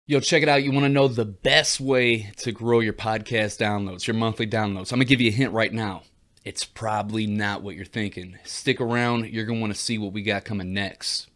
Yo, check it out. You want to know the best way to grow your podcast downloads, your monthly downloads? I'm going to give you a hint right now. It's probably not what you're thinking. Stick around. You're going to want to see what we got coming next.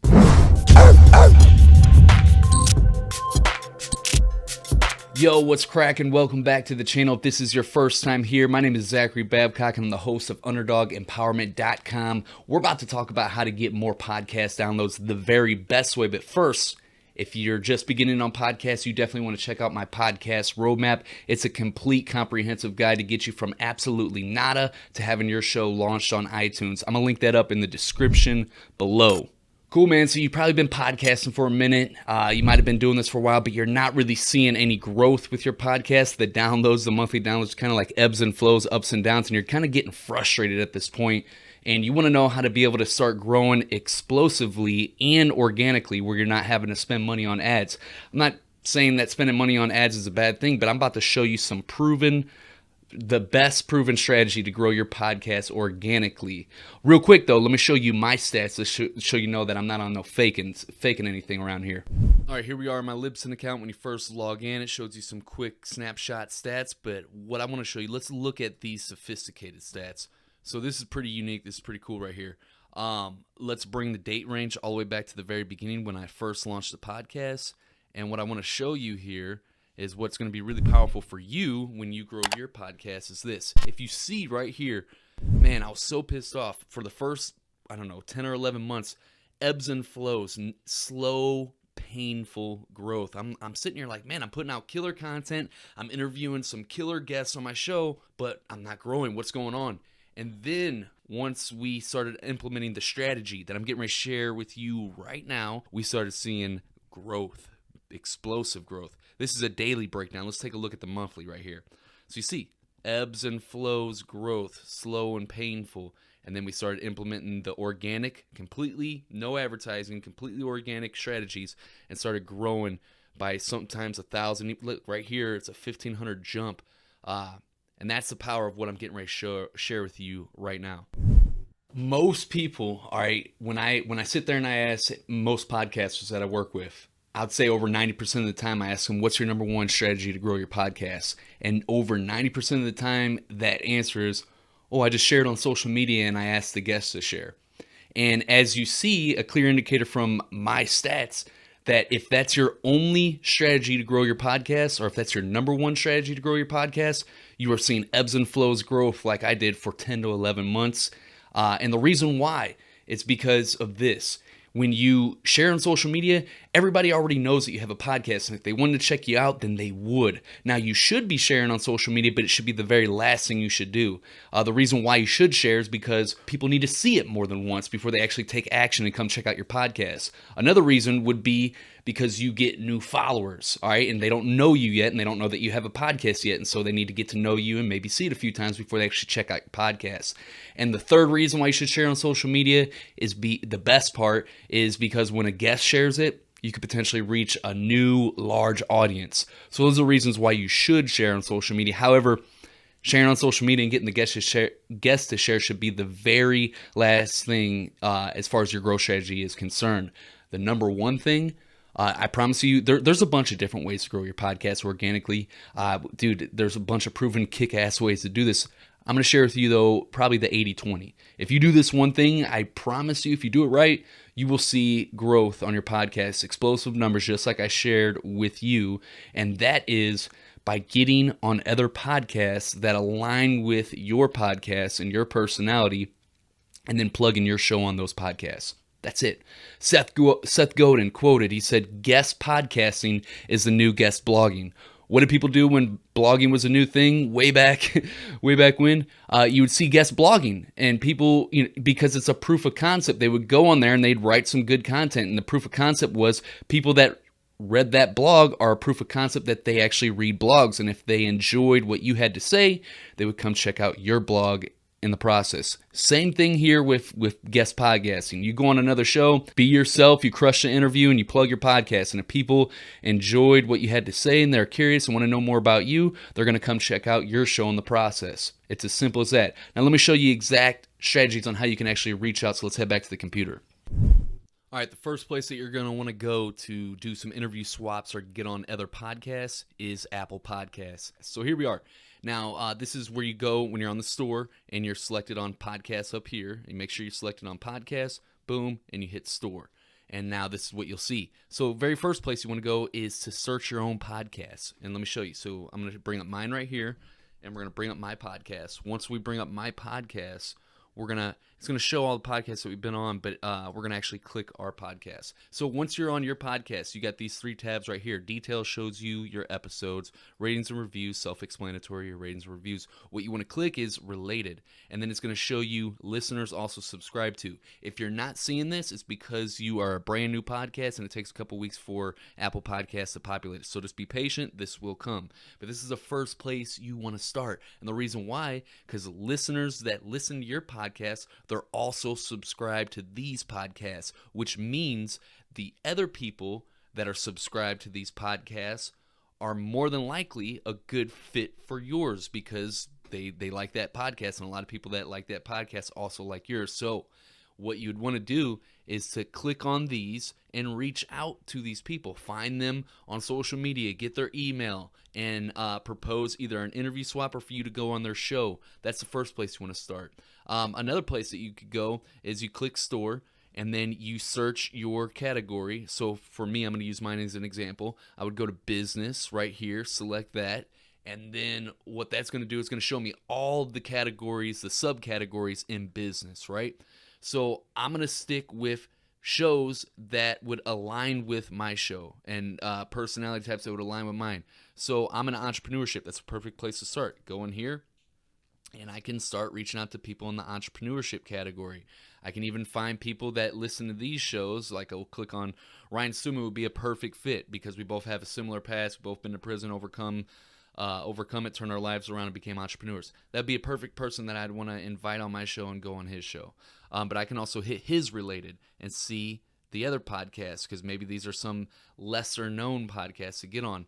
Yo, what's cracking? Welcome back to the channel. If this is your first time here, my name is Zachary Babcock. I'm the host of UnderdogEmpowerment.com. We're about to talk about how to get more podcast downloads the very best way. But first, if you're just beginning on podcasts, you definitely want to check out my podcast roadmap. It's a complete comprehensive guide to get you from absolutely nada to having your show launched on iTunes. I'm going to link that up in the description below. Cool, man. So you've probably been podcasting for a minute. You might have been doing this for a while, but you're not really seeing any growth with your podcast. The downloads, the monthly downloads, kind of like ebbs and flows, ups and downs, and you're kind of getting frustrated at this point. And you want to know how to be able to start growing explosively and organically where you're not having to spend money on ads. I'm not saying that spending money on ads is a bad thing, but I'm about to show you the best proven strategy to grow your podcast organically. Real quick though, let me show you my stats to show you know that I'm not on no faking anything around here. All right, here we are on my Libsyn account. When you first log in, it shows you some quick snapshot stats, but what I want to show you, let's look at these sophisticated stats. So this is pretty unique. This is pretty cool right here. Let's bring the date range all the way back to the very beginning when I first launched the podcast. And what I want to show you here is what's going to be really powerful for you when you grow your podcast is this. If you see right here, man, I was so pissed off for the first, 10 or 11 months, ebbs and flows, slow, painful growth. I'm sitting here like, man, I'm putting out killer content. I'm interviewing some killer guests on my show, but I'm not growing. What's going on? And then once we started implementing the strategy that I'm getting ready to share with you right now, we started seeing growth, explosive growth. This is a daily breakdown. Let's take a look at the monthly right here. So you see ebbs and flows, growth, slow and painful. And then we started implementing the organic, completely no advertising, completely organic strategies and started growing by sometimes 1,000. Look, right here, it's a 1,500 jump. And that's the power of what I'm getting ready to share with you right now. Most people, all right, when I sit there and I ask most podcasters that I work with, I'd say over 90% of the time I ask them, what's your number one strategy to grow your podcast? And over 90% of the time that answer is, oh, I just shared on social media and I asked the guests to share. And as you see, a clear indicator from my stats that if that's your only strategy to grow your podcast, or if that's your number one strategy to grow your podcast, you are seeing ebbs and flows growth like I did for 10 to 11 months. And the reason why is because of this. When you share on social media, everybody already knows that you have a podcast, and if they wanted to check you out, then they would. Now, you should be sharing on social media, but it should be the very last thing you should do. The reason why you should share is because people need to see it more than once before they actually take action and come check out your podcast. Another reason would be because you get new followers, all right, and they don't know you yet, and they don't know that you have a podcast yet, and so they need to get to know you and maybe see it a few times before they actually check out your podcast. And the third reason why you should share on social media is the best part is because when a guest shares it, you could potentially reach a new large audience. So those are the reasons why you should share on social media. However, sharing on social media and getting the guests to share should be the very last thing as far as your growth strategy is concerned. The number one thing, I promise you, there's a bunch of different ways to grow your podcast organically. Dude, there's a bunch of proven kick-ass ways to do this. I'm going to share with you, though, probably the 80-20. If you do this one thing, I promise you, if you do it right, you will see growth on your podcast, explosive numbers, just like I shared with you. And that is by getting on other podcasts that align with your podcast and your personality, and then plugging your show on those podcasts. That's it. Seth Godin quoted, he said, guest podcasting is the new guest blogging. What did people do when blogging was a new thing way back when? You would see guest blogging, and people, because it's a proof of concept, they would go on there and they'd write some good content. And the proof of concept was people that read that blog are a proof of concept that they actually read blogs. And if they enjoyed what you had to say, they would come check out your blog in the process. Same thing here with guest podcasting. You go on another show, be yourself, you crush the interview, and you plug your podcast. And if people enjoyed what you had to say and they're curious and want to know more about you, they're going to come check out your show in the process. It's as simple as that. Now let me show you exact strategies on how you can actually reach out. So let's head back to the computer. All right, the first place that you're going to want to go to do some interview swaps or get on other podcasts is Apple Podcasts. So here we are. Now, this is where you go when you're on the store and you're selected on podcasts up here. You make sure you're selected on podcasts, boom, and you hit store. And now this is what you'll see. So very first place you want to go is to search your own podcasts. And let me show you. So I'm going to bring up mine right here, and we're going to bring up my podcast. Once we bring up my podcast, it's gonna show all the podcasts that we've been on, but we're gonna actually click our podcast. So once you're on your podcast, you got these three tabs right here. Details shows you your episodes, ratings and reviews, self-explanatory, your ratings and reviews. What you want to click is related, and then it's gonna show you listeners also subscribe to. If you're not seeing this, it's because you are a brand new podcast and it takes a couple weeks for Apple Podcasts to populate it. So just be patient, this will come. But this is the first place you want to start. And the reason why, because listeners that listen to your podcast, they're also subscribed to these podcasts, which means the other people that are subscribed to these podcasts are more than likely a good fit for yours because they like that podcast, and a lot of people that like that podcast also like yours. So what you'd want to do is to click on these and reach out to these people. Find them on social media, get their email, and propose either an interview swap or for you to go on their show. That's the first place you want to start. Another place that you could go is you click store, and then you search your category. So for me, I'm going to use mine as an example. I would go to business right here, select that, and then what that's going to do is going to show me all the categories, the subcategories in business, right? So I'm going to stick with shows that would align with my show and personality types that would align with mine. So I'm in entrepreneurship. That's a perfect place to start. Go in here, and I can start reaching out to people in the entrepreneurship category. I can even find people that listen to these shows. Like I'll click on Ryan Suma would be a perfect fit because we both have a similar past. We've both been to prison, overcome it, turned our lives around, and became entrepreneurs. That'd be a perfect person that I'd want to invite on my show and go on his show. But I can also hit his related and see the other podcasts because maybe these are some lesser known podcasts to get on.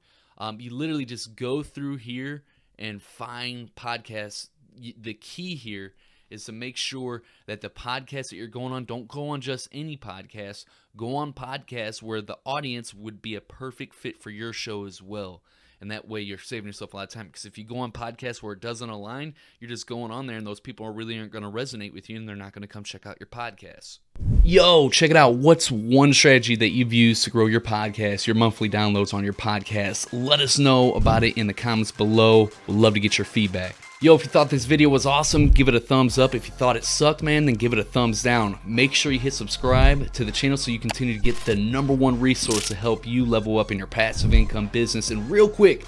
You literally just go through here and find podcasts. The key here is to make sure that the podcasts that you're going on, don't go on just any podcast. Go on podcasts where the audience would be a perfect fit for your show as well. And that way you're saving yourself a lot of time. Because if you go on podcasts where it doesn't align, you're just going on there and those people really aren't going to resonate with you and they're not going to come check out your podcast. Yo, check it out. What's one strategy that you've used to grow your podcast, your monthly downloads on your podcast? Let us know about it in the comments below. We'd love to get your feedback. Yo, if you thought this video was awesome, give it a thumbs up. If you thought it sucked, man, then give it a thumbs down. Make sure you hit subscribe to the channel so you continue to get the #1 resource to help you level up in your passive income business. And real quick,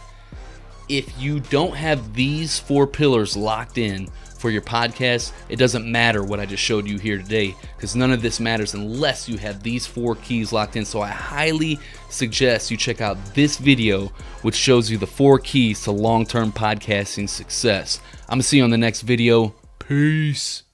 if you don't have these 4 pillars locked in for your podcast, it doesn't matter what I just showed you here today because none of this matters unless you have these 4 keys locked in. So I highly suggest you check out this video, which shows you the 4 keys to long-term podcasting success. I'm going to see you on the next video. Peace.